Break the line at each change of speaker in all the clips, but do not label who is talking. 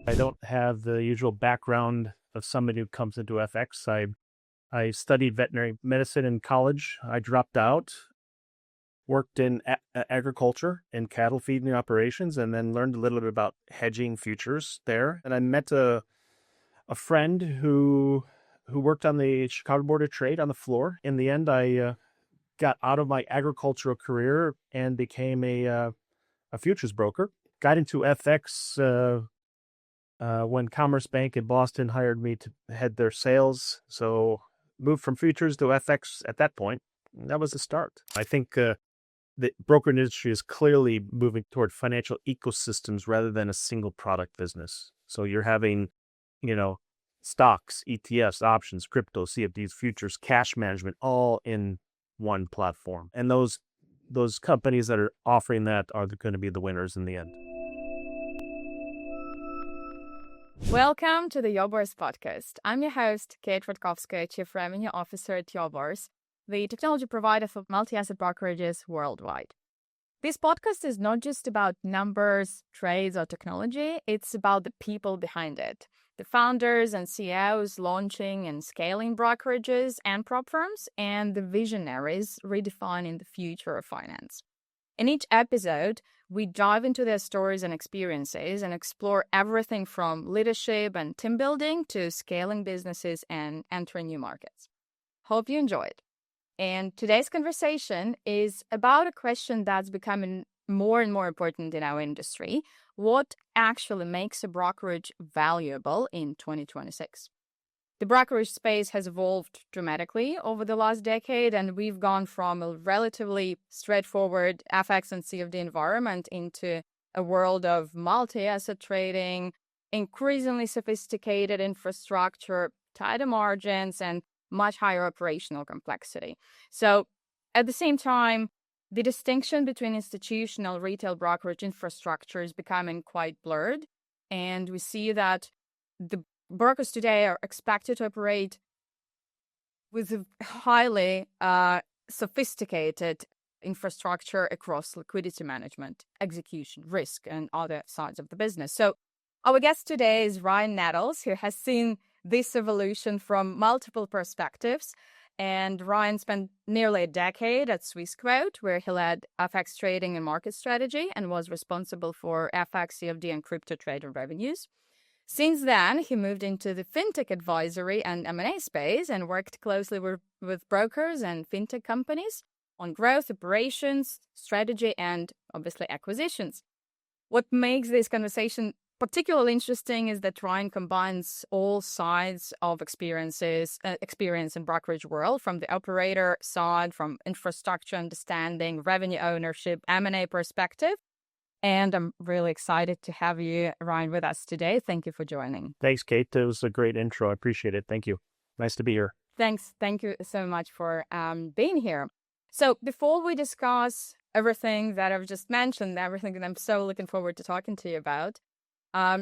I don't have the usual background of somebody who comes into FX. I studied veterinary medicine in college. I dropped out, worked in agriculture and cattle feeding operations, and then learned a little bit about hedging futures there. And I met a friend who worked on the Chicago Board of Trade on the floor. In the end, I got out of my agricultural career and became a futures broker. Got into FX when Commerce Bank in Boston hired me to head their sales. So moved from futures to FX at that point. And that was the start. I think the broker industry is clearly moving toward financial ecosystems rather than a single product business. So you're having, stocks, ETFs, options, crypto, CFDs, futures, cash management, all in one platform. And those companies that are offering that are going to be the winners in the end.
Welcome to the Your Bourse Podcast. I'm your host, Kate Rutkouskaya, Chief Revenue Officer at Your Bourse, the technology provider for multi-asset brokerages worldwide. This podcast is not just about numbers, trades, or technology. It's about the people behind it, the founders and CEOs launching and scaling brokerages and prop firms, and the visionaries redefining the future of finance. In each episode, we dive into their stories and experiences and explore everything from leadership and team building to scaling businesses and entering new markets. Hope you enjoyed. And today's conversation is about a question that's becoming more and more important in our industry. What actually makes a brokerage valuable in 2026? The brokerage space has evolved dramatically over the last decade, and we've gone from a relatively straightforward FX and CFD environment into a world of multi-asset trading, increasingly sophisticated infrastructure, tighter margins, and much higher operational complexity. So at the same time, the distinction between institutional retail brokerage infrastructure is becoming quite blurred, and we see that the brokers today are expected to operate with a highly sophisticated infrastructure across liquidity management, execution, risk, and other sides of the business. So our guest today is Ryan Nettles, who has seen this evolution from multiple perspectives. And Ryan spent nearly a decade at Swissquote, where he led FX trading and market strategy and was responsible for FX, CFD, and crypto trader revenues. Since then, he moved into the fintech advisory and M&A space and worked closely with brokers and fintech companies on growth, operations, strategy, and obviously acquisitions. What makes this conversation particularly interesting is that Ryan combines all sides of experience in brokerage world, from the operator side, from infrastructure understanding, revenue ownership, M&A perspective. And I'm really excited to have you, Ryan, with us today. Thank you for joining.
Thanks, Kate. That was a great intro. I appreciate it. Thank you. Nice to be here.
Thanks. Thank you so much for being here. So before we discuss everything that I've just mentioned, everything that I'm so looking forward to talking to you about,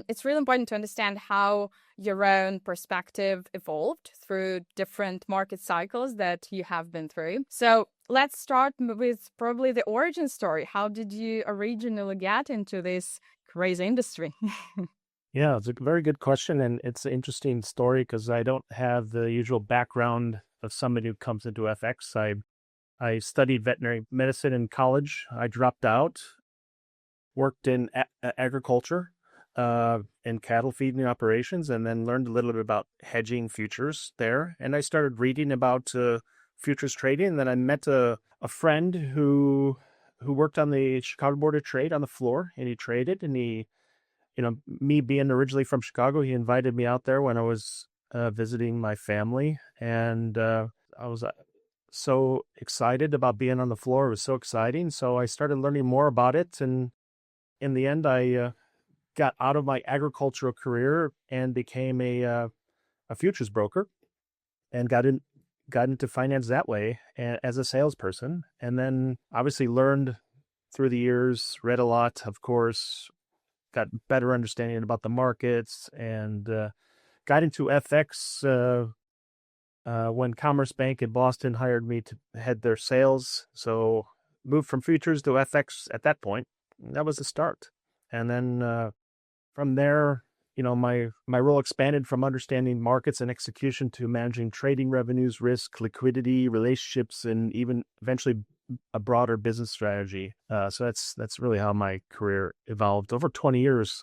it's really important to understand how your own perspective evolved through different market cycles that you have been through. So let's start with probably the origin story. How did you originally get into this crazy industry?
Yeah, it's a very good question. And it's an interesting story because I don't have the usual background of somebody who comes into FX. I studied veterinary medicine in college. I dropped out, worked in agriculture and cattle feeding operations, and then learned a little bit about hedging futures there. And I started reading about futures trading. And then I met a friend who worked on the Chicago Board of Trade on the floor, and he traded. And he, me being originally from Chicago, he invited me out there when I was visiting my family, and I was so excited about being on the floor. It was so exciting. So I started learning more about it, and in the end, I got out of my agricultural career and became a futures broker, and got into finance that way as a salesperson. And then obviously learned through the years, read a lot, of course, got better understanding about the markets, and got into FX when Commerce Bank in Boston hired me to head their sales. So moved from futures to FX at that point. That was the start. And then from there, my role expanded from understanding markets and execution to managing trading revenues, risk, liquidity, relationships, and even eventually a broader business strategy. So that's really how my career evolved over 20 years.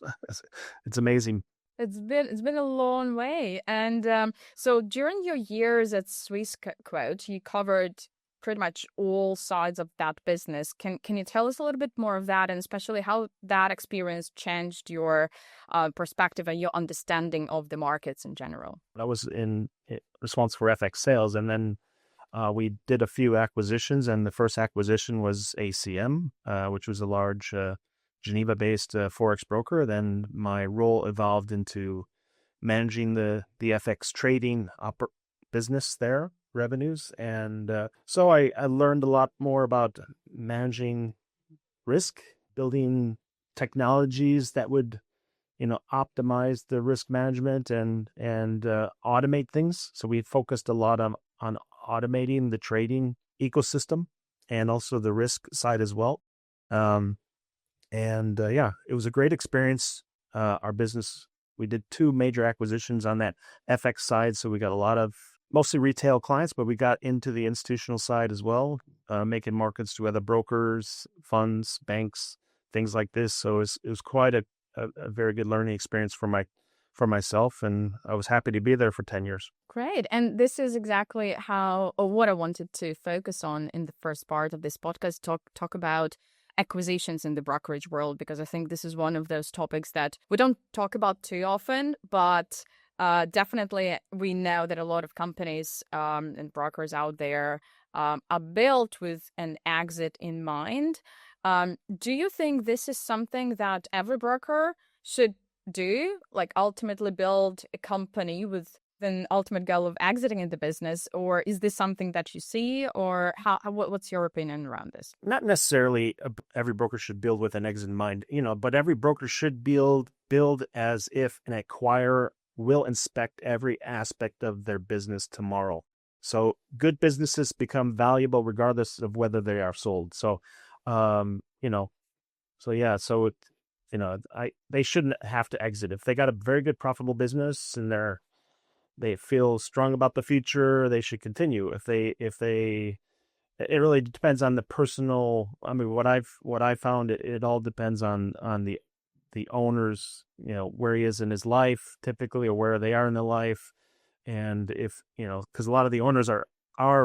It's amazing.
It's been a long way. And so during your years at Swissquote, you covered pretty much all sides of that business. Can you tell us a little bit more of that, and especially how that experience changed your perspective and your understanding of the markets in general?
I was responsible for FX sales, and then we did a few acquisitions, and the first acquisition was ACM, which was a large Geneva-based forex broker. Then my role evolved into managing the FX trading business there, revenues, and so I learned a lot more about managing risk, building technologies that would optimize the risk management and automate things. So we focused a lot on automating the trading ecosystem and also the risk side as well. Yeah, it was a great experience. Our business, we did 2 major acquisitions on that FX side. So we got a lot of mostly retail clients, but we got into the institutional side as well, making markets to other brokers, funds, banks, things like this. So it was quite a very good learning experience for myself, and I was happy to be there for 10 years.
Great. And this is exactly what I wanted to focus on in the first part of this podcast, talk about acquisitions in the brokerage world, because I think this is one of those topics that we don't talk about too often, but definitely we know that a lot of companies and brokers out there are built with an exit in mind. Do you think this is something that every broker should do, like ultimately build a company with an ultimate goal of exiting in the business, or is this something that you see, or what's your opinion around this?
Not necessarily every broker should build with an exit in mind, but every broker should build as if an acquirer will inspect every aspect of their business tomorrow. So good businesses become valuable regardless of whether they are sold. So, they shouldn't have to exit if they got a very good profitable business and they feel strong about the future. They should continue. It really depends on the personal. I mean, what I found, it all depends on the owner's, where he is in his life typically, or where they are in their life. And if, because a lot of the owners are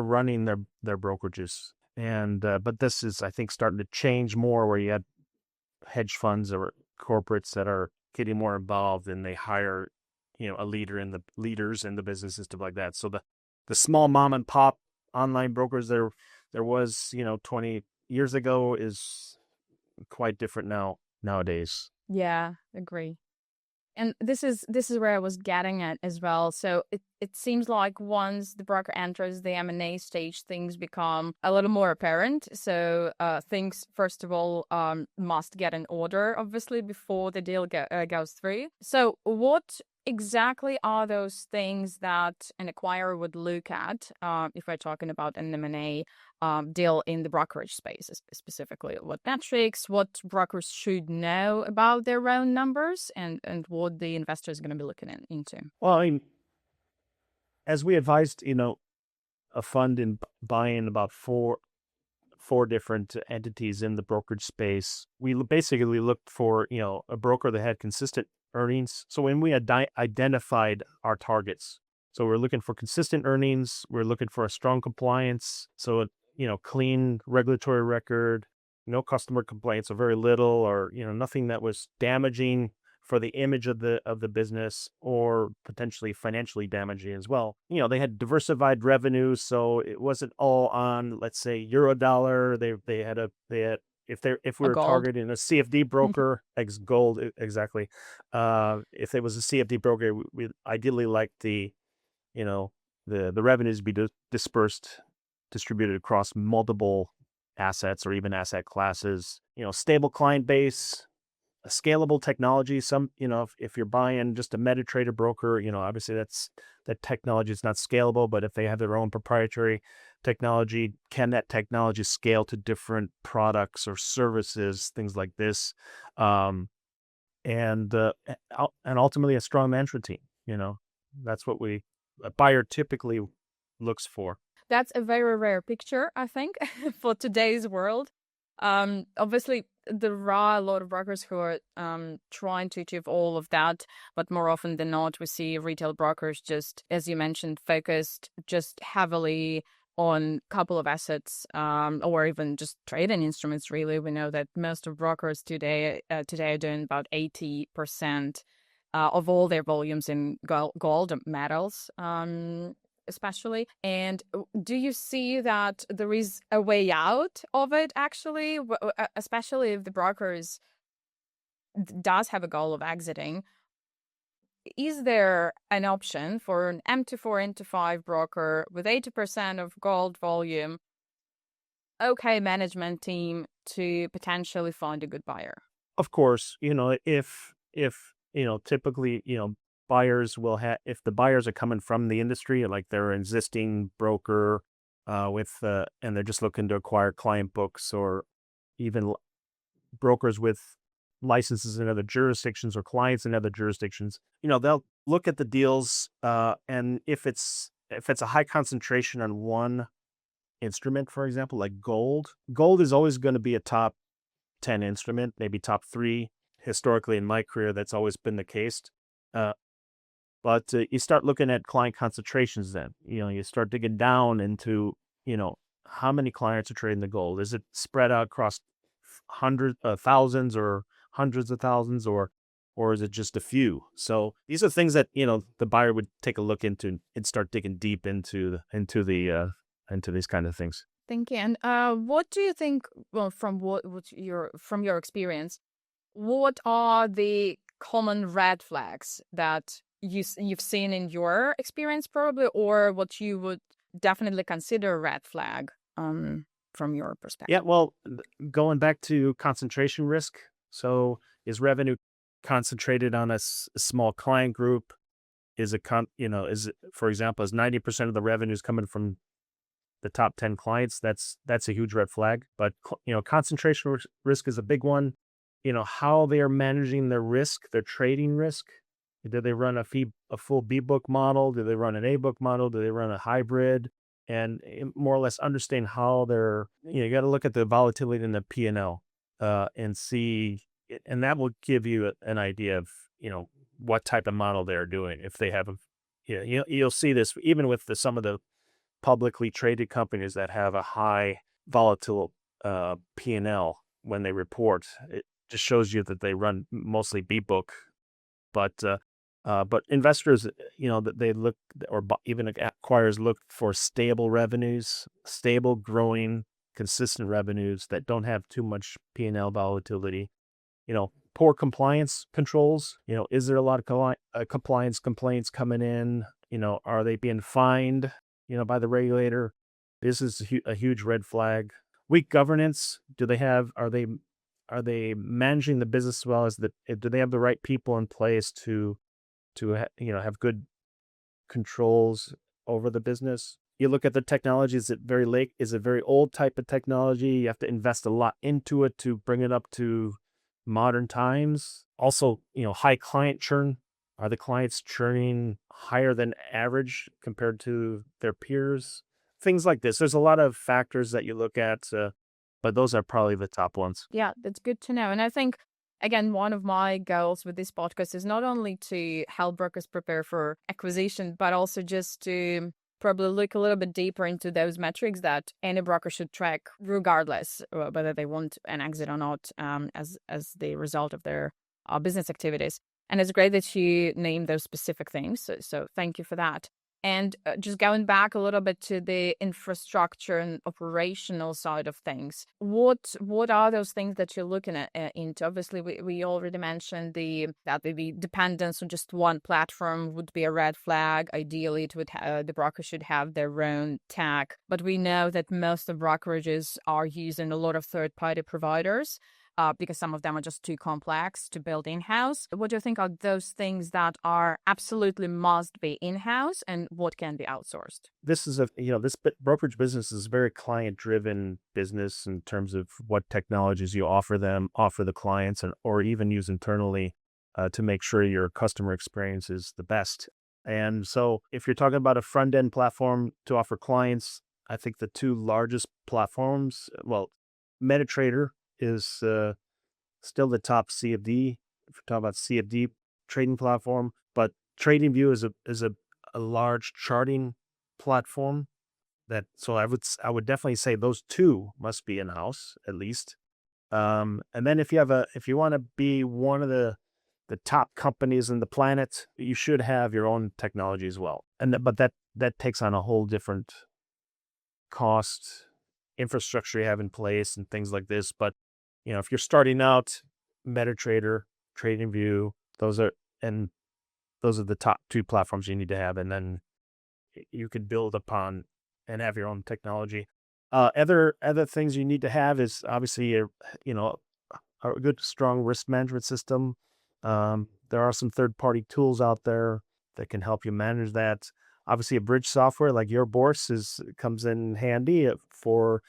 running their brokerages, and, but this is, I think, starting to change more, where you had hedge funds or corporates that are getting more involved, and they hire, leaders in the business and stuff like that. So the small mom and pop online brokers there was, 20 years ago is quite different nowadays.
Yeah, agree. And this is where I was getting at as well. So it seems like once the broker enters the M&A stage, things become a little more apparent. So things, first of all, must get in order, obviously, before the deal goes through. So what exactly are those things that an acquirer would look at if we're talking about an M&A deal in the brokerage space specifically? What metrics, what brokers should know about their own numbers, and what the investor is going to be looking into?
Well, I mean, as we advised, a fund in buying about four different entities in the brokerage space, we basically looked for, a broker that had consistent earnings. So when we identified our targets, so we're looking for consistent earnings, we're looking for a strong compliance, so clean regulatory record, no customer complaints, or very little, or nothing that was damaging for the image of the business, or potentially financially damaging as well. They had diversified revenues, so it wasn't all on, let's say, euro dollar. They had if we were targeting a CFD broker, gold, exactly. If it was a CFD broker, we ideally like the revenues to be distributed across multiple assets or even asset classes. Stable client base, a scalable technology. Some, if you're buying just a MetaTrader broker, obviously that technology is not scalable, but if they have their own proprietary technology, can that technology scale to different products or services, things like this? and ultimately a strong management team. That's what a buyer typically looks for.
That's a very rare picture, I think, for today's world. Obviously, there are a lot of brokers who are trying to achieve all of that, but more often than not, we see retail brokers just, as you mentioned, focused just heavily on a couple of assets, or even just trading instruments. Really, we know that most of brokers today are doing about 80% of all their volumes in gold metals. Especially. And do you see that there is a way out of it, actually, especially if the brokers does have a goal of exiting? Is there an option for an M24, M25 broker with 80% of gold volume, okay management team, to potentially find a good buyer?
Of course, if typically, buyers will have, if the buyers are coming from the industry, like they're an existing broker and they're just looking to acquire client books, or even brokers with licenses in other jurisdictions or clients in other jurisdictions, they'll look at the deals, and if it's a high concentration on one instrument, for example, like gold is always going to be a top 10 instrument, maybe top 3. Historically in my career, that's always been the case. But you start looking at client concentrations then. You start digging down into, how many clients are trading the gold. Is it spread out across thousands or hundreds of thousands, or is it just a few? So these are things that, the buyer would take a look into and start digging deep into these kind of things.
Thank you. And what do you think, well, from your experience, what are the common red flags that you've seen in your experience, probably, or what you would definitely consider a red flag from your perspective?
Yeah, well, going back to concentration risk. So is revenue concentrated on a small client group? Is it, for example, is 90% of the revenues coming from the top 10 clients? That's a huge red flag. But, concentration risk is a big one. How they are managing their risk, their trading risk. Do they run a full B book model? Do they run an A book model? Do they run a hybrid? And more or less understand how they're, you got to look at the volatility in the P&L and see, and that will give you an idea of, what type of model they're doing. If they have you'll see this even with some of the publicly traded companies that have a high volatile P&L when they report. It just shows you that they run mostly B book, but investors, that they look, or even acquirers look for stable revenues, stable, growing, consistent revenues that don't have too much P&L volatility. Poor compliance controls. Is there a lot of compliance complaints coming in? Are they being fined, by the regulator? This is a huge red flag. Weak governance. Are they managing the business well? Do they have the right people in place to have good controls over the business? You look at the technology. Is it very old type of technology? You have to invest a lot into it to bring it up to modern times. Also, high client churn. Are the clients churning higher than average compared to their peers? Things like this. There's a lot of factors that you look at, but those are probably the top ones.
Yeah, that's good to know. And I think, again, one of my goals with this podcast is not only to help brokers prepare for acquisition, but also just to probably look a little bit deeper into those metrics that any broker should track, regardless whether they want an exit or not, as the result of their business activities. And it's great that you named those specific things. So thank you for that. And just going back a little bit to the infrastructure and operational side of things, what are those things that you're looking at into? Obviously, we already mentioned that the dependence on just one platform would be a red flag. Ideally, the broker should have their own tech. But we know that most of brokerages are using a lot of third-party providers. Because some of them are just too complex to build in-house. What do you think are those things that are absolutely must be in-house, and what can be outsourced?
This is this brokerage business is a very client-driven business in terms of what technologies you offer the clients, or even use internally. to make sure your customer experience is the best. And so if you're talking about a front end platform to offer clients, I think the two largest platforms, well, MetaTrader is still the top CFD. If you're talking about CFD trading platform, but TradingView is a large charting platform that, so I would definitely say those two must be in house at least. And then if you want to be one of the top companies in the planet, you should have your own technology as well. But that takes on a whole different cost infrastructure you have in place and things like this. But if you're starting out, MetaTrader, TradingView, those are the top two platforms you need to have, and then you could build upon and have your own technology. Other things you need to have is obviously a good strong risk management system. There are some third-party tools out there that can help you manage that. Obviously, a bridge software like Your Bourse comes in handy for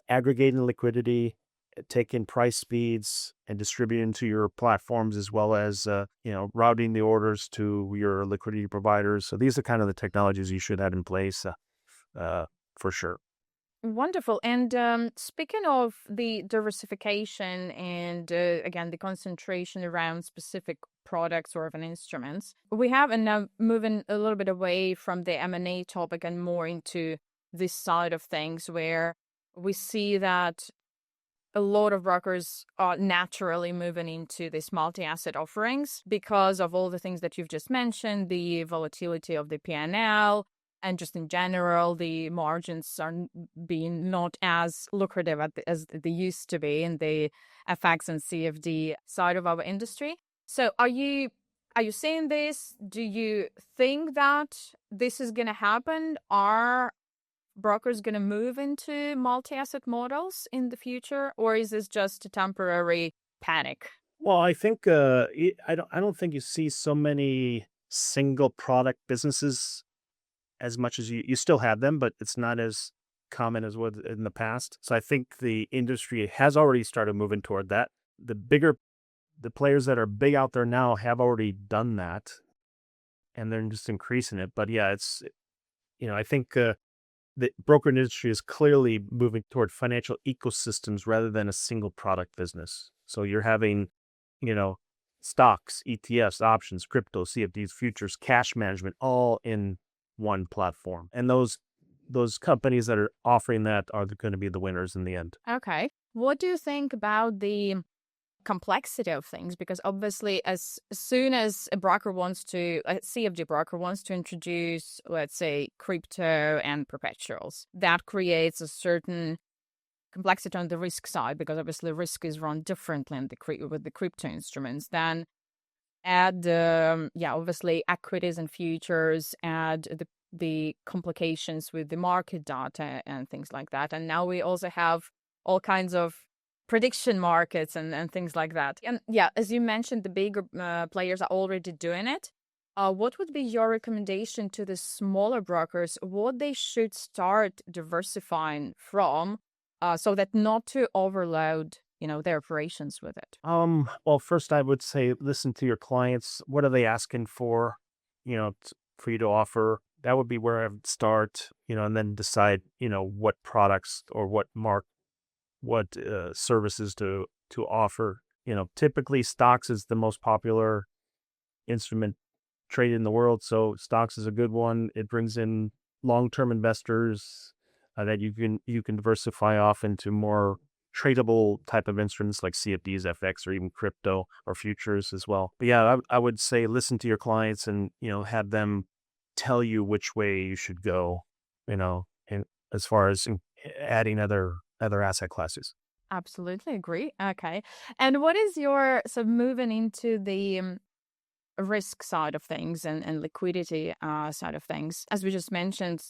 aggregating liquidity, taking price speeds, and distributing to your platforms, as well as routing the orders to your liquidity providers. So these are kind of the technologies you should have in place for sure.
Wonderful. And speaking of the diversification and again, the concentration around specific products or even instruments, we have, and now moving a little bit away from the M&A topic and more into this side of things, where we see that a lot of brokers are naturally moving into these multi-asset offerings because of all the things that you've just mentioned, the volatility of the P&L, and just in general, the margins are being not as lucrative as they used to be in the FX and CFD side of our industry. So are you seeing this? Do you think that this is going to happen? Are brokers going to move into multi-asset models in the future, or is this just a temporary panic?
Well, I think I don't think you see so many single product businesses as much as you still have them, but it's not as common as was in the past. So I think the industry has already started moving toward that. The players that are big out there now have already done that, and they're just increasing it. But yeah, I think the broker industry is clearly moving toward financial ecosystems rather than a single product business. So you're having, stocks, ETFs, options, crypto, CFDs, futures, cash management, all in one platform. And those companies that are offering that are going to be the winners in the end.
Okay. What do you think about the complexity of things? Because obviously, as soon as a CFD broker wants to introduce, let's say, crypto and perpetuals, that creates a certain complexity on the risk side, because obviously risk is run differently with the crypto instruments. Then add, obviously equities and futures, add the complications with the market data and things like that. And now we also have all kinds of prediction markets and things like that. And yeah, as you mentioned, the bigger players are already doing it. What would be your recommendation to the smaller brokers, what they should start diversifying from so that not to overload their operations with it?
Well, first I would say listen to your clients. What are they asking for, for you to offer? That would be where I would start, and then decide, what products or what services to offer. Typically stocks is the most popular instrument traded in the world. So stocks is a good one. It brings in long-term investors that you can diversify off into more tradable type of instruments like CFDs, FX, or even crypto or futures as well. But yeah, I would say listen to your clients and, have them tell you which way you should go, and as far as adding other asset classes.
Absolutely agree. Okay. And what is so moving into the risk side of things and liquidity side of things? As we just mentioned,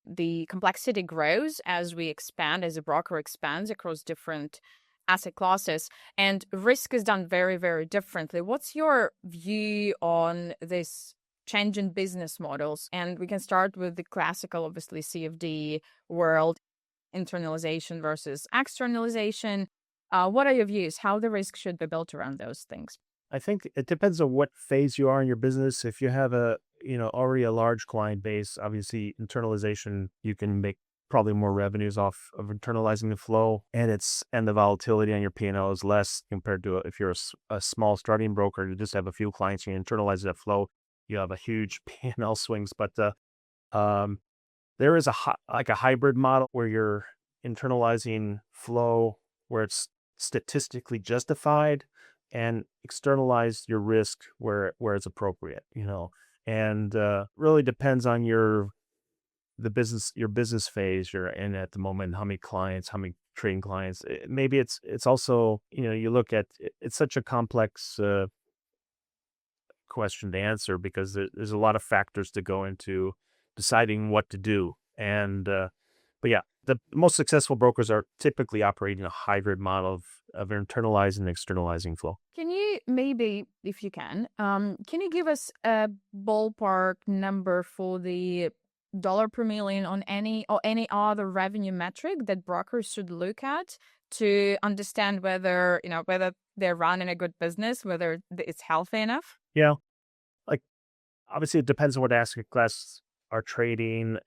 the complexity grows as we expand, as a broker expands across different asset classes, and risk is done very, very differently. What's your view on this change in business models? And we can start with the classical, obviously, CFD world, internalization versus externalization. What are your views? How the risk should be built around those things?
I think it depends on what phase you are in your business. If you have already a large client base, obviously internalization, you can make probably more revenues off of internalizing the flow, and the volatility on your P&L is less compared to if you're a small starting broker. You just have a few clients, you internalize that flow, you have a huge P&L swings. But um, there is like a hybrid model where you're internalizing flow where it's statistically justified, and externalize your risk where it's appropriate, and really depends on your business phase you're in at the moment, how many clients, how many trading clients. Maybe it's also, you look at it's such a complex question to answer because there's a lot of factors to go into deciding what to do. And but yeah, the most successful brokers are typically operating a hybrid model of internalizing and externalizing flow.
Can you maybe, if you can you give us a ballpark number for the dollar per million on any other revenue metric that brokers should look at to understand whether they're running a good business, whether it's healthy enough?
Yeah, like obviously it depends on what asset class are trading,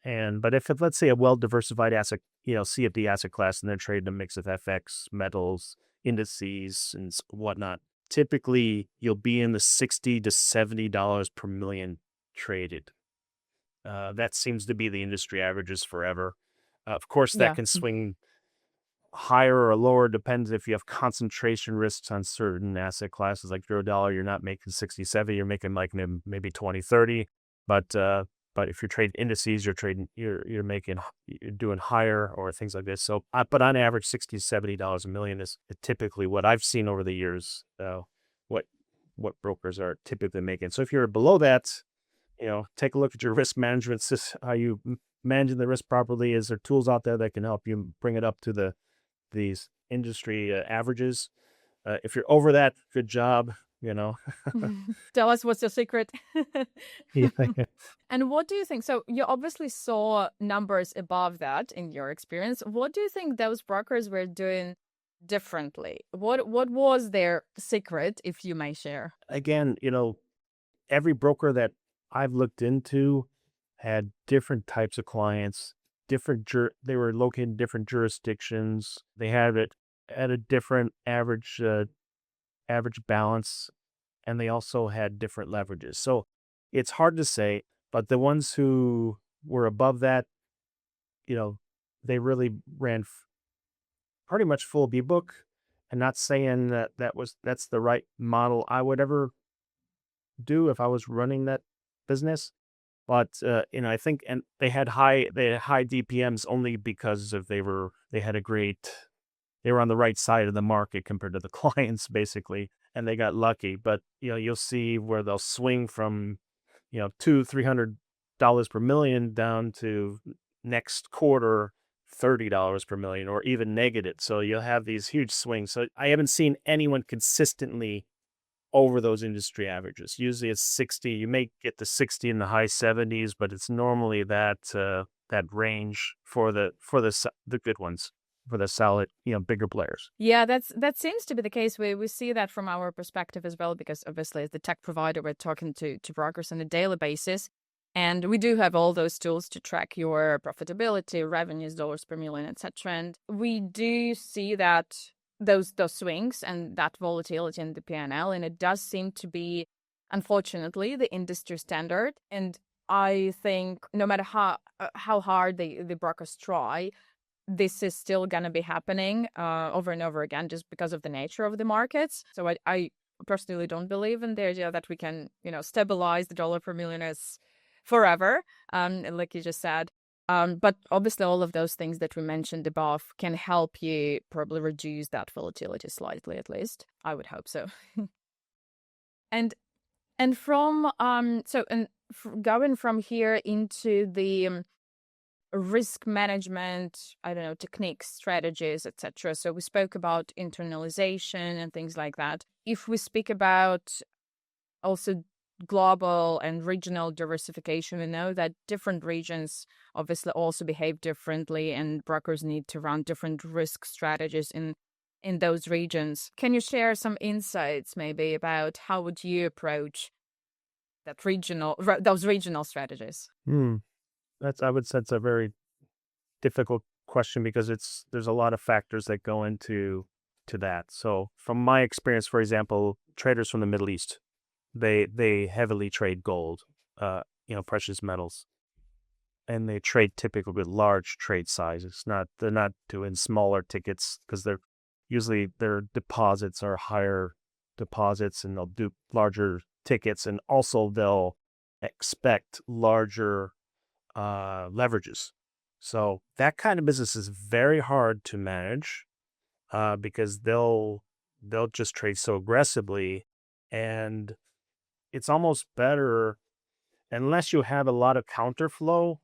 but if let's say a well diversified asset, CFD asset class, and they're trading a mix of FX, metals, indices, and whatnot, typically you'll be in the $60 to $70 per million traded. That seems to be the industry averages forever. Of course, that
Yeah.
can swing higher or lower, depends if you have concentration risks on certain asset classes like Eurodollar. You're not making 60, 70, you're making like maybe 20, 30. But if you're trading indices, you're doing higher or things like this. So, but on average, $60 to $70 a million is typically what I've seen over the years. What brokers are typically making. So if you're below that, take a look at your risk management system, how you managing the risk properly. Is there tools out there that can help you bring it up to these industry averages? If you're over that, good job.
Tell us what's your secret.
Yeah.
And what do you think? So you obviously saw numbers above that in your experience. What do you think those brokers were doing differently? What was their secret, if you may share?
Again, every broker that I've looked into had different types of clients, they were located in different jurisdictions. They had it at a different average balance, and they also had different leverages. So it's hard to say, but the ones who were above that, they really ran pretty much full B book. And not saying that's the right model I would ever do if I was running that business. But I think, and they had high DPMs only because they were on the right side of the market compared to the clients, basically, and they got lucky. But you'll see where they'll swing from $200-$300 per million down to next quarter $30 per million, or even negative. So you'll have these huge swings. So I haven't seen anyone consistently over those industry averages. Usually it's 60. You may get to 60 in the high 70s, but it's normally that range for the good ones, for the solid, bigger players.
Yeah, that seems to be the case. We see that from our perspective as well, because obviously as the tech provider, we're talking to brokers on a daily basis. And we do have all those tools to track your profitability, revenues, dollars per million, etc. And we do see that those swings and that volatility in the P&L, and it does seem to be, unfortunately, the industry standard. And I think no matter how hard the brokers try, this is still going to be happening over and over again, just because of the nature of the markets. So I personally don't believe in the idea that we can, stabilize the dollar per million as forever, like you just said. But obviously all of those things that we mentioned above can help you probably reduce that volatility slightly, at least. I would hope so. and from going from here into the risk management, I don't know, techniques, strategies, etc. So we spoke about internalization and things like that. If we speak about also global and regional diversification, we know that different regions obviously also behave differently, and brokers need to run different risk strategies in in those regions. Can you share some insights maybe about how would you approach those regional strategies?
I would say it's a very difficult question because there's a lot of factors that go into that. So from my experience, for example, traders from the Middle East, they heavily trade gold, precious metals, and they trade typically with large trade sizes. They're not doing smaller tickets because usually their deposits are higher deposits, and they'll do larger tickets, and also they'll expect larger leverages. So that kind of business is very hard to manage because they'll just trade so aggressively, and it's almost better unless you have a lot of counterflow,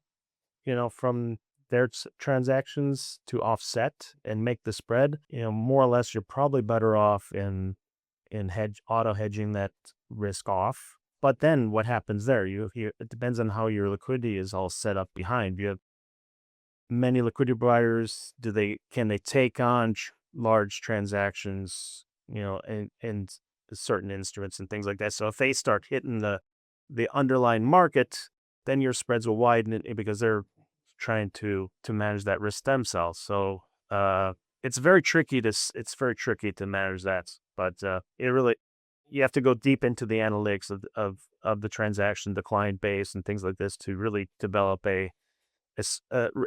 from their transactions to offset and make the spread. More or less, you're probably better off in auto hedging that risk off. But then what happens there? It depends on how your liquidity is all set up behind. You have many liquidity providers. Can they take on large transactions, and certain instruments and things like that? So if they start hitting the underlying market, then your spreads will widen because they're trying to manage that risk themselves. So it's very tricky to manage that. But you have to go deep into the analytics of the transaction, the client base, and things like this to really develop a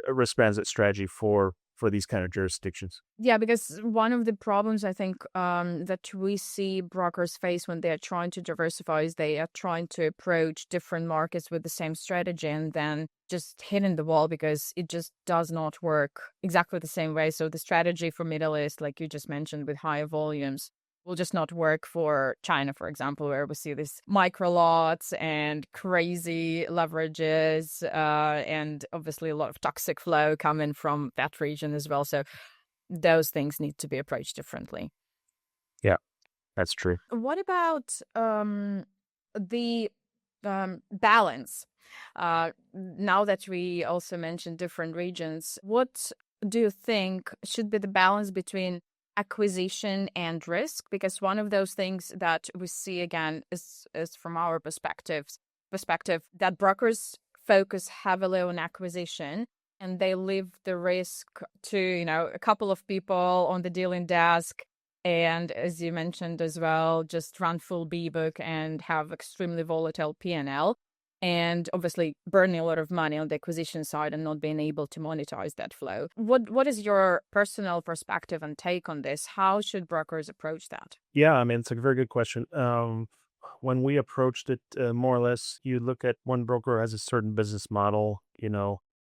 risk management strategy for these kind of jurisdictions.
Yeah, because one of the problems I think that we see brokers face when they are trying to diversify is they are trying to approach different markets with the same strategy and then just hitting the wall because it just does not work exactly the same way. So the strategy for Middle East, like you just mentioned, with higher volumes, will just not work for China, for example, where we see these micro lots and crazy leverages and obviously a lot of toxic flow coming from that region as well. So those things need to be approached differently.
Yeah, that's true.
What about the balance? Now that we also mentioned different regions, what do you think should be the balance between acquisition and risk? Because one of those things that we see again is from our perspective that brokers focus heavily on acquisition and they leave the risk to a couple of people on the dealing desk, and as you mentioned as well, just run full B book and have extremely volatile P&L. And obviously burning a lot of money on the acquisition side and not being able to monetize that flow. What is your personal perspective and take on this? How should brokers approach that?
Yeah, I mean, it's a very good question. When we approached it, more or less, you look at one broker has a certain business model,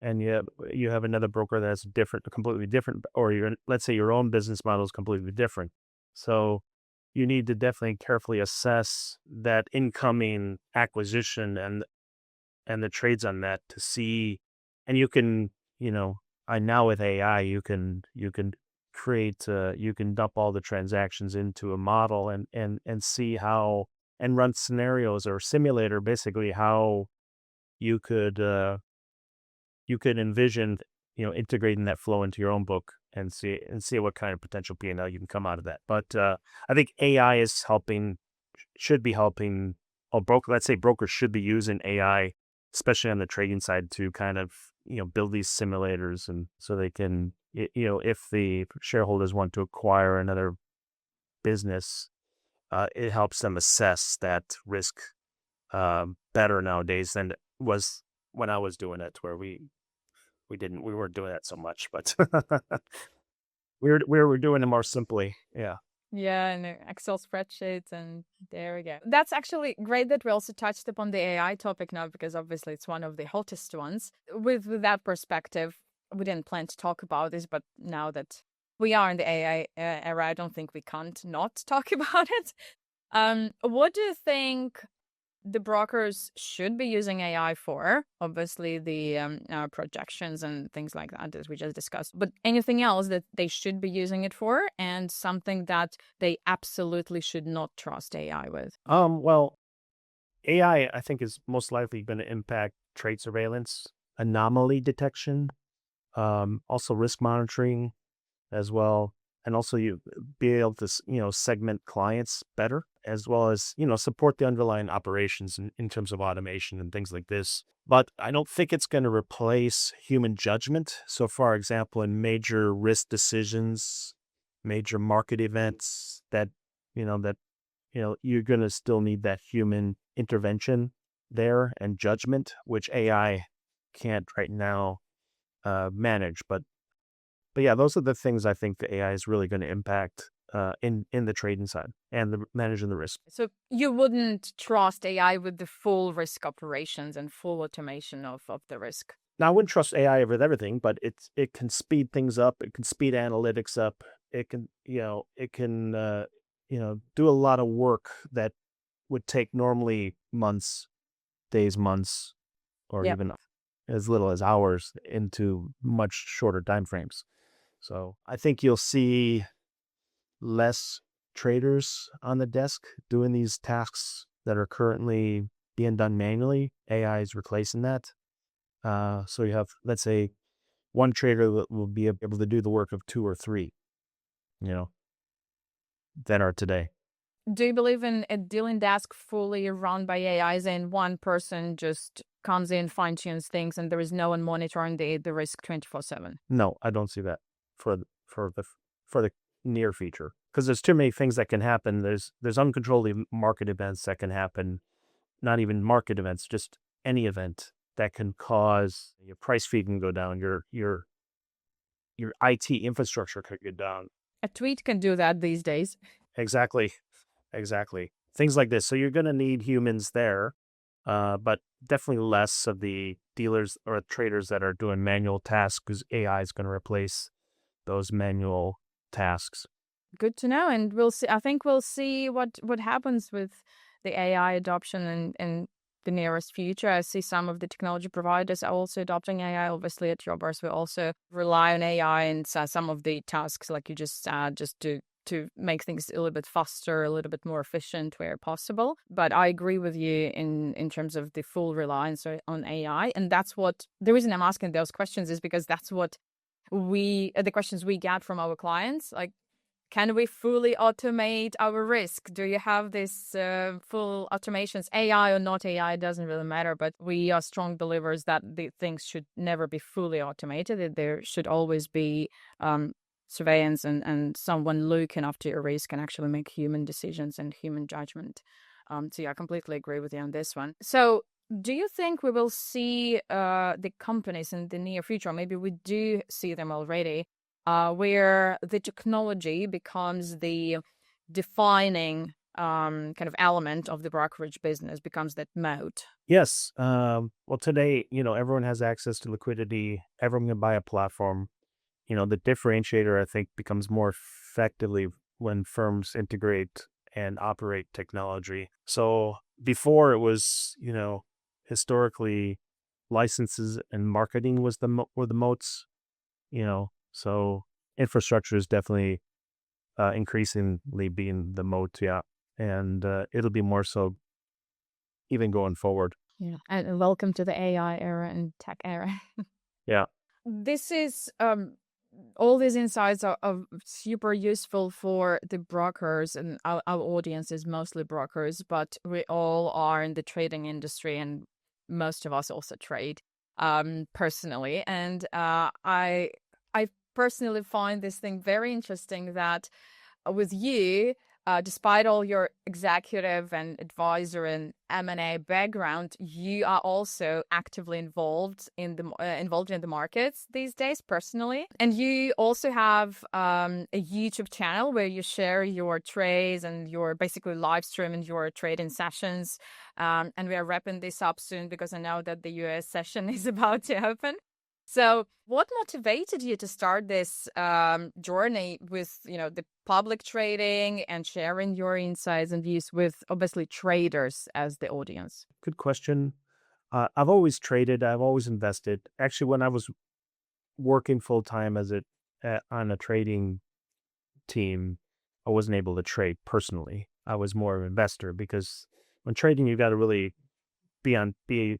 and you have another broker that has completely different, or let's say your own business model is completely different. So you need to definitely carefully assess that incoming acquisition and the trades on that to see, and you can, now with AI, you can create, you can dump all the transactions into a model and see how, and run scenarios or simulator basically how you could envision, integrating that flow into your own book and see what kind of potential P&L you can come out of that. But I think AI should be helping, let's say brokers should be using AI, especially on the trading side, to kind of, build these simulators, and so they can, if the shareholders want to acquire another business, it helps them assess that risk better nowadays than it was when I was doing it, where we weren't doing that so much, but we were doing it more simply. Yeah.
Yeah, and Excel spreadsheets, and there we go. That's actually great that we also touched upon the AI topic now, because obviously it's one of the hottest ones. With that perspective, we didn't plan to talk about this, but now that we are in the AI era, I don't think we can't not talk about it. What do you think the brokers should be using AI for? Obviously, the projections and things like that, as we just discussed. But anything else that they should be using it for, and something that they absolutely should not trust AI with?
Well, AI, I think, is most likely going to impact trade surveillance, anomaly detection, also risk monitoring as well. and also you be able to segment clients better, as well as support the underlying operations in terms of automation and things like this. But I don't think it's going to replace human judgment. So, for example, in major risk decisions, major market events, you're going to still need that human intervention there and judgment, which AI can't right now manage. But yeah, those are the things I think the AI is really going to impact in the trading side and the managing the risk.
So you wouldn't trust AI with the full risk operations and full automation of the risk?
Now, I wouldn't trust AI with everything, but it can speed things up. It can speed analytics up. It can do a lot of work that would take normally months, days, months, or
Yeah.
even as little as hours into much shorter time frames. So I think you'll see less traders on the desk doing these tasks that are currently being done manually. AI is replacing that. So you have, let's say, one trader that will be able to do the work of two or three, that are today.
Do you believe in a dealing desk fully run by AIs and one person just comes in, fine-tunes things, and there is no one monitoring the risk 24/7?
No, I don't see that for the near future, because there's too many things that can happen. There's uncontrolled market events that can happen. Not even market events, just any event that can cause your price feed can go down. Your IT infrastructure could go down.
A tweet can do that these days.
Exactly. Things like this. So you're going to need humans there, but definitely less of the dealers or traders that are doing manual tasks, because AI is going to replace those manual tasks.
Good to know, and we'll see. I think we'll see what happens with the AI adoption in the nearest future. I see some of the technology providers are also adopting AI. Obviously, at Your Bourse, we also rely on AI in some of the tasks, like you just said, just to make things a little bit faster, a little bit more efficient where possible. But I agree with you in terms of the full reliance on AI. And that's what, the reason I'm asking those questions is because that's what the questions we get from our clients. Like, can we fully automate our risk? Do you have this full automations, AI or not AI, doesn't really matter. But we are strong believers that the things should never be fully automated. There should always be surveillance and someone looking after your risk and actually make human decisions and human judgment. So yeah, I completely agree with you on this one. So do you think we will see the companies in the near future, maybe we do see them already, where the technology becomes the defining kind of element of the brokerage business, becomes that moat?
Yes. Well, today, everyone has access to liquidity. Everyone can buy a platform. The differentiator, I think, becomes more effectively when firms integrate and operate technology. So before it was, historically, licenses and marketing were the moats. So infrastructure is definitely increasingly being the moat, yeah, and it'll be more so even going forward.
Yeah, and welcome to the AI era and tech era.
Yeah.
This is all these insights are super useful for the brokers, and our audience is mostly brokers, but we all are in the trading industry, and most of us also trade personally. And I personally find this thing very interesting that with you, despite all your executive and advisor and M&A background, you are also actively involved in the markets these days personally. And you also have a YouTube channel where you share your trades and your basically live streaming your trading sessions. And we are wrapping this up soon because I know that the US session is about to open. So what motivated you to start this journey with, the public trading and sharing your insights and views with obviously traders as the audience?
Good question. I've always traded. I've always invested. Actually, when I was working full time on a trading team, I wasn't able to trade personally. I was more of an investor, because when trading, you got to really be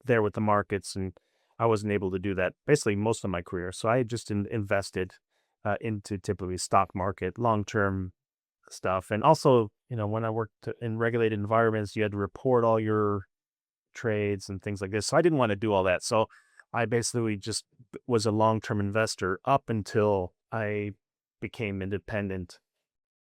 there with the markets, and I wasn't able to do that basically most of my career. So I just invested into typically stock market, long-term stuff. And also, when I worked in regulated environments, you had to report all your trades and things like this. So I didn't want to do all that. So I basically just was a long-term investor up until I became independent.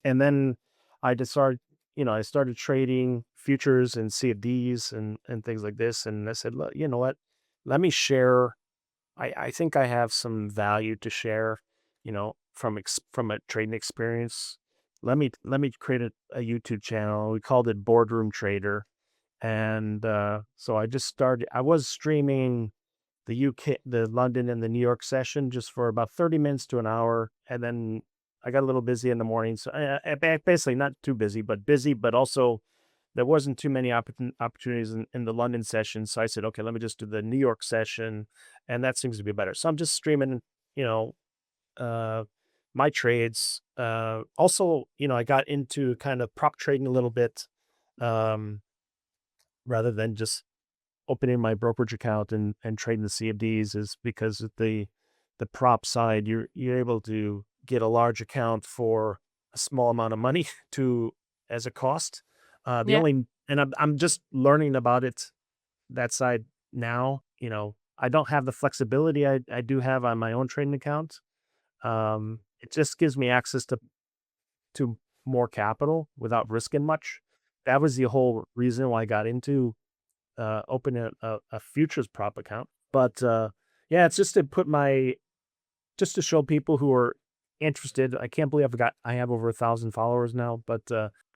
And then I just started, I started trading futures and CFDs and things like this. And I said, "Look, you know what? Let me share. I think I have some value to share, from a trading experience. Let me create a YouTube channel. We called it Boardroom Trader. And so I just started. I was streaming the UK, the London and the New York session just for about 30 minutes to an hour. And then I got a little busy in the morning. So basically not too busy, but also there wasn't too many opportunities in the London session. So I said, okay, let me just do the New York session. And that seems to be better. So I'm just streaming, you know, uh, my trades. Also, I got into kind of prop trading a little bit, um, rather than just opening my brokerage account and trading the CFDs, is because of the prop side, you're able to get a large account for a small amount of money to as a cost. The
Yeah.
only and I'm just learning about it, that side now. I don't have the flexibility I do have on my own trading account. It just gives me access to more capital without risking much. That was the whole reason why I got into open a futures prop account. But yeah, it's just to just to show people who are interested. I can't believe I have over 1,000 followers now, but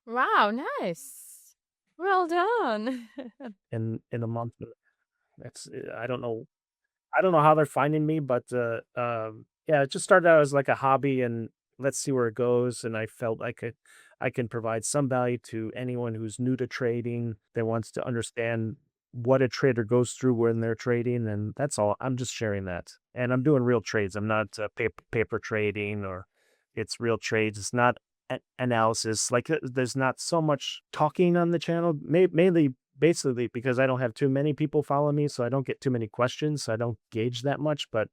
Wow, nice. Well done.
in a month, that's I don't know how they're finding me, but yeah, it just started out as like a hobby, and let's see where it goes. And I felt I can provide some value to anyone who's new to trading that wants to understand what a trader goes through when they're trading, and that's all. I'm just sharing that, and I'm doing real trades. I'm not paper trading, or it's real trades. It's not analysis. Like there's not so much talking on the channel, mainly basically because I don't have too many people follow me, so I don't get too many questions, so I don't gauge that much. But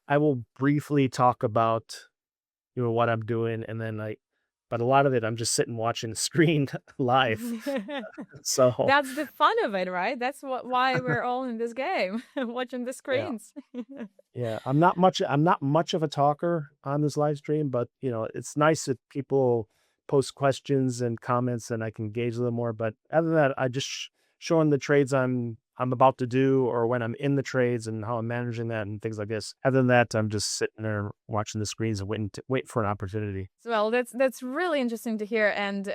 I will briefly talk about what I'm doing, and then but a lot of it I'm just sitting watching the screen live. So
That's the fun of it, right? That's why we're all in this game, watching the
yeah,
screens.
yeah. I'm not much of a talker on this live stream, but it's nice that people post questions and comments, and I can gauge a little more. But other than that, I just showing the trades I'm about to do, or when I'm in the trades and how I'm managing that and things like this. Other than that, I'm just sitting there watching the screens and wait for an opportunity.
Well, that's really interesting to hear, and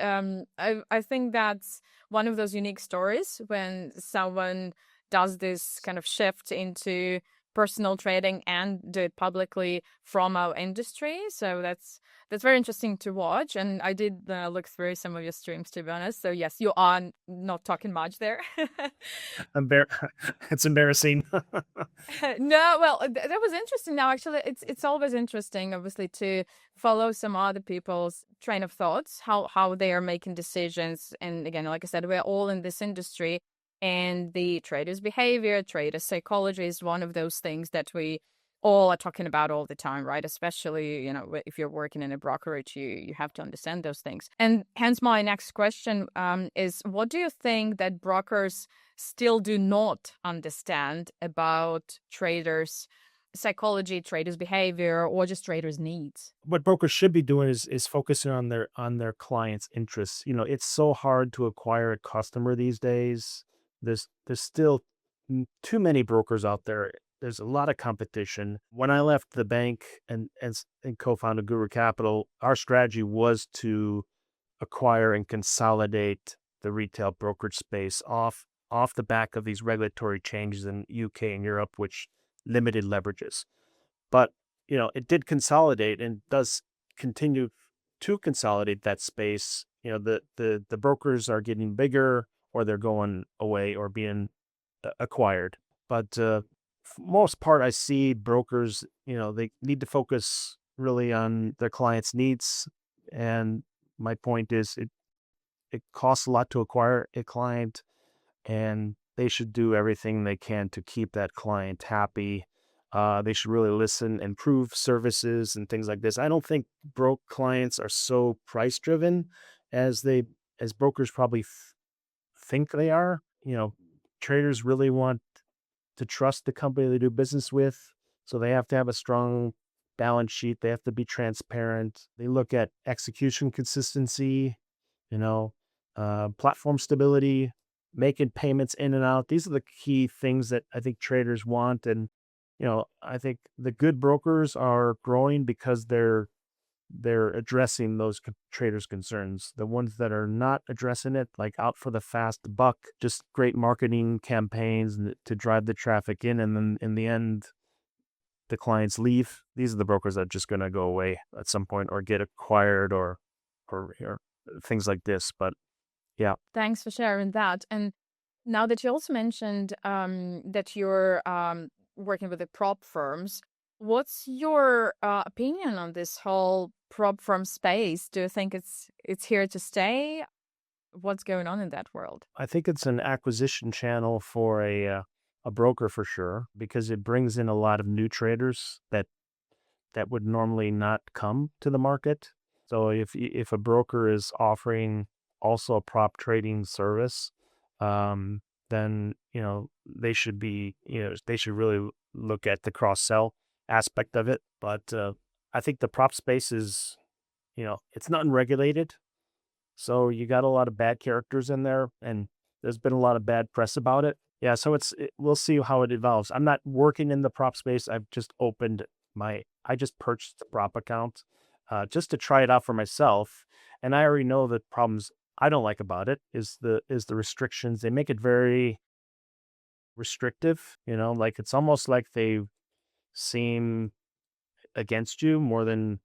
I think that's one of those unique stories when someone does this kind of shift into personal trading and do it publicly from our industry. So that's very interesting to watch. And I did look through some of your streams, to be honest. So yes, you are not talking much there.
It's embarrassing.
No, well, that was interesting. Now, actually, it's always interesting, obviously, to follow some other people's train of thoughts, how they are making decisions. And again, like I said, we're all in this industry, and the trader's behavior, trader psychology is one of those things that we all are talking about all the time, right? Especially, if you're working in a brokerage, you have to understand those things. And hence, my next question is, what do you think that brokers still do not understand about traders' psychology, traders' behavior, or just traders' needs?
What brokers should be doing is focusing on their clients' interests. It's so hard to acquire a customer these days. There's still too many brokers out there. There's a lot of competition. When I left the bank and co-founded Guru Capital, our strategy was to acquire and consolidate the retail brokerage space off the back of these regulatory changes in UK and Europe, which limited leverages. But it did consolidate and does continue to consolidate that space. The brokers are getting bigger, or they're going away or being acquired. But for most part, I see brokers, they need to focus really on their clients' needs. And my point is, it costs a lot to acquire a client, and they should do everything they can to keep that client happy. They should really listen, improve services and things like this. I don't think broke clients are so price driven as as brokers probably think they are. Traders really want to trust the company they do business with. So they have to have a strong balance sheet. They have to be transparent. They look at execution consistency, you know, platform stability, making payments in and out. These are the key things that I think traders want. And, I think the good brokers are growing because they're addressing those traders' concerns. The ones that are not addressing it, like out for the fast buck, just great marketing campaigns to drive the traffic in, and then in the end, the clients leave. These are the brokers that are just going to go away at some point or get acquired or things like this. But yeah.
Thanks for sharing that. And now that you also mentioned that you're working with the prop firms, what's your opinion on this whole prop firm space? Do you think it's here to stay? What's going on in that world?
I think it's an acquisition channel for a broker for sure, because it brings in a lot of new traders that would normally not come to the market. So if a broker is offering also a prop trading service, then they should really look at the cross sell aspect of it. But I think the prop space is, it's not unregulated. So you got a lot of bad characters in there, and there's been a lot of bad press about it. Yeah, so we'll see how it evolves. I'm not working in the prop space. I just purchased a prop account just to try it out for myself, and I already know the problems I don't like about it is the restrictions. They make it very restrictive. Like it's almost like they seem against you more than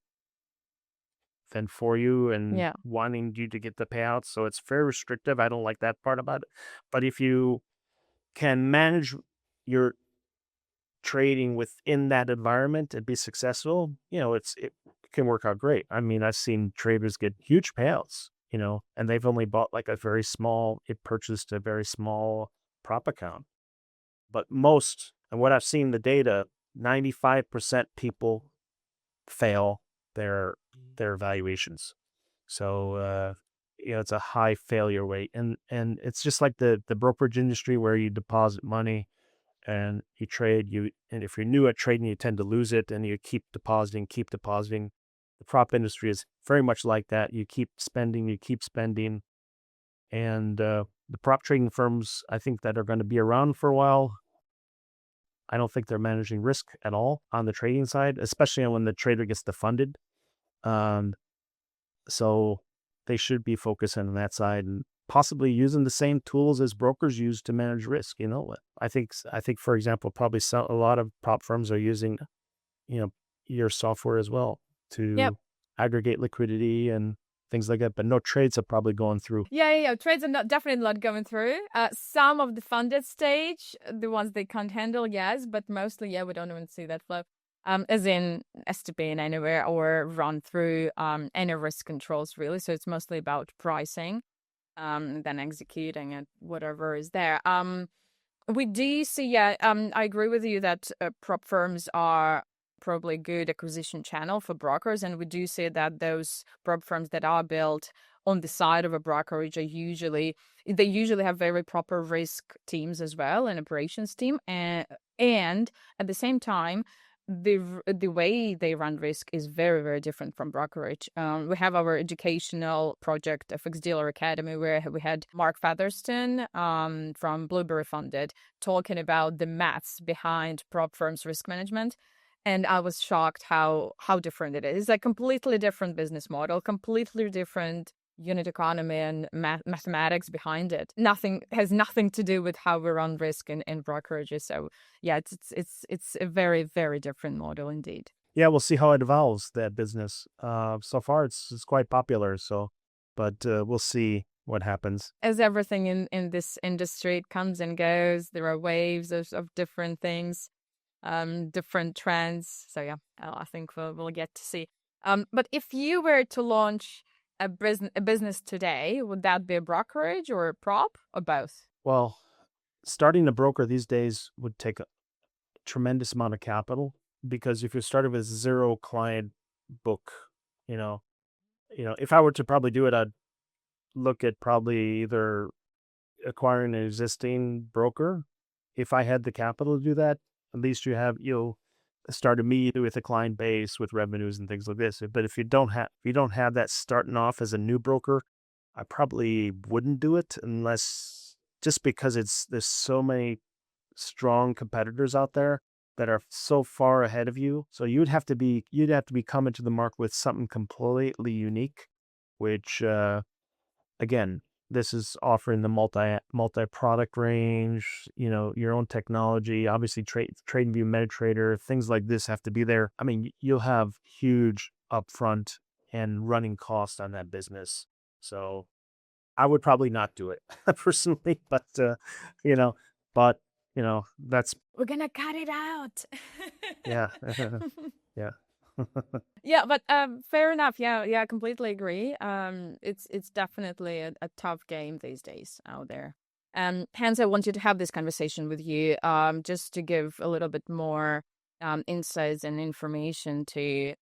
for you and
Yeah.
wanting you to get the payouts. So it's very restrictive. I don't like that part about it. But if you can manage your trading within that environment and be successful, it can work out great. I mean, I've seen traders get huge payouts, and they've only bought like purchased a very small prop account. But and what I've seen the data, 95% people fail their valuations. So it's a high failure rate, and it's just like the brokerage industry where you deposit money and you trade. And if you're new at trading, you tend to lose it, and you keep depositing. The prop industry is very much like that. You keep spending, and the prop trading firms, I think, that are going to be around for a while, I don't think they're managing risk at all on the trading side, especially when the trader gets defunded. So they should be focusing on that side and possibly using the same tools as brokers use to manage risk. I think, for example, probably a lot of prop firms are using, your software as well to aggregate liquidity and things like that. But no trades are probably going through.
Yeah. Trades are definitely not going through. Some of the funded stage, the ones they can't handle, yes, but mostly, we don't even see that flow. As in STP in anywhere or run through any risk controls, really. So it's mostly about pricing, then executing and whatever is there. We do see, I agree with you that prop firms are probably a good acquisition channel for brokers, and we do see that those prop firms that are built on the side of a brokerage usually have very proper risk teams as well, an operations team, and at the same time, the way they run risk is very, very different from brokerage. We have our educational project, FX Dealer Academy, where we had Mark Featherston from Blueberry Funded talking about the maths behind prop firms' risk management. And I was shocked how different it is. It's a completely different business model, completely different unit economy and mathematics behind it. Has nothing to do with how we run risk in brokerages. So yeah, it's a very, very different model indeed.
Yeah, we'll see how it evolves, that business. So far it's quite popular. But we'll see what happens.
As everything in this industry, it comes and goes. There are waves of different things, different trends. So yeah, I think we'll get to see. But if you were to launch a business today, would that be a brokerage or a prop or both?
Well, starting a broker these days would take tremendous amount of capital, because if you started with zero client book, you know, if I were to probably do it, I'd look at probably either acquiring an existing broker. If I had the capital to do that, at least you'll start immediately with a client base with revenues and things like this. But if you don't have that starting off as a new broker, I probably wouldn't do it, unless just because there's so many strong competitors out there that are so far ahead of you. So you'd have to be coming to the market with something completely unique, which again, this is offering the multi product range, your own technology. Obviously, TradingView, MetaTrader, things like this have to be there. I mean, you'll have huge upfront and running costs on that business. So I would probably not do it personally, but you know, that's
We're gonna cut it out.
yeah, yeah.
Yeah, but fair enough. Yeah, I completely agree. It's definitely a tough game these days out there. And hence, I wanted to have this conversation with you, just to give a little bit more insights and information to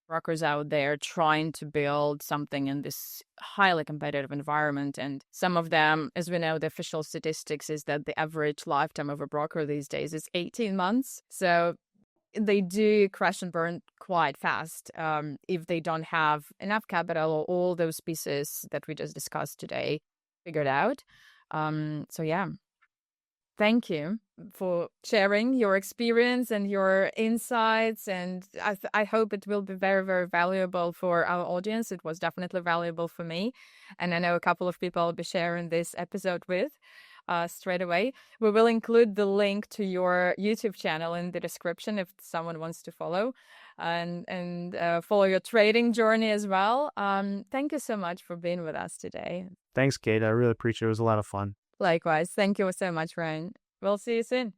brokers out there trying to build something in this highly competitive environment. And some of them, as we know, the official statistics is that the average lifetime of a broker these days is 18 months. So they do crash and burn quite fast if they don't have enough capital or all those pieces that we just discussed today figured out. So yeah, thank you for sharing your experience and your insights. And I hope it will be very, very valuable for our audience. It was definitely valuable for me. And I know a couple of people I'll be sharing this episode with straight away. We will include the link to your YouTube channel in the description if someone wants to follow and follow your trading journey as well. Thank you so much for being with us today.
Thanks, Kate. I really appreciate it. It was a lot of fun.
Likewise. Thank you so much, Ryan. We'll see you soon.